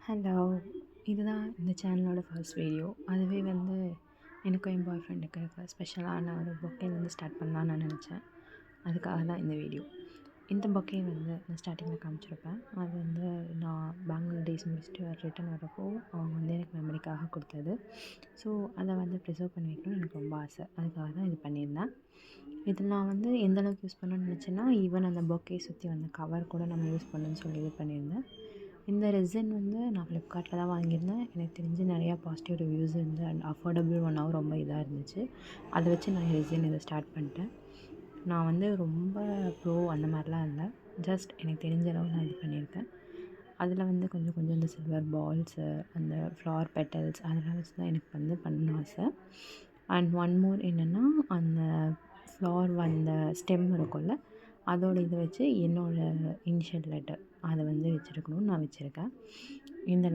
Hello! இதுதான் இந்த சேனலோட ஃபர்ஸ்ட் வீடியோ. அதுவே வந்து எனக்கும் என் பாய் ஃப்ரெண்டுக்கு இருக்க ஸ்பெஷலான ஒரு பொக்கேலேருந்து ஸ்டார்ட் பண்ணலான்னு நான் நெனச்சேன். அதுக்காக தான் இந்த வீடியோ. இந்த பொக்கே வந்து நான் ஸ்டார்டிங்கில் காமிச்சிருப்பேன். அது வந்து நான் பெங்களூர் டேஸ் முடிச்சுட்டு ரிட்டர்ன் வரப்போ அவங்க வந்து எனக்கு மெமரிக்காக குடுத்தது. ஸோ, அத வந்து ப்ரிசர்வ் பண்ணி வைக்கணும்னு எனக்கு ரொம்ப ஆசை. அதுக்காக தான் இது பண்ணியிருந்தேன். இது நான் வந்து எந்த அளவுக்கு யூஸ் பண்ணணும்னு நெனச்சேன்னா, ஈவன் அந்த பொக்கே சுற்றி வந்த கவர் கூட நம்ம யூஸ் பண்ணணும்னு சொல்லி இது பண்ணியிருந்தேன். இந்த ரெசின் வந்து நான் ஃப்ளிப்கார்ட்டில் தான் வாங்கியிருந்தேன். எனக்கு தெரிஞ்சு நிறையா பாசிட்டிவ் ரிவ்யூஸ் இருந்து அண்ட் அஃபோர்டபுள் ஒன்னாவும் ரொம்ப இதாக இருந்துச்சு. அதை வச்சு நான் ரெசின் இதை ஸ்டார்ட் பண்ணிட்டேன். நான் வந்து ரொம்ப ப்ரோ அந்த மாதிரிலாம் இல்லை. ஜஸ்ட் எனக்கு தெரிஞ்ச அளவு நான் இது பண்ணியிருக்கேன். அதில் வந்து கொஞ்சம் கொஞ்சம் இந்த சில்வர் பால்ஸு, அந்த ஃப்ளவர் பெட்டல்ஸ் அதெல்லாம் வச்சு தான் எனக்கு வந்து பண்ணணும்னு ஆசை. அண்ட் ஒன் மோர் என்னென்னா, அந்த ஃப்ளவர் அந்த ஸ்டெம் இருக்கும்ல, அதோட இதை வச்சு என்னோடய இனிஷியல் லெட்டர் அதை வந்து வச்சுருக்கணும்னு நான் வச்சுருக்கேன். இந்த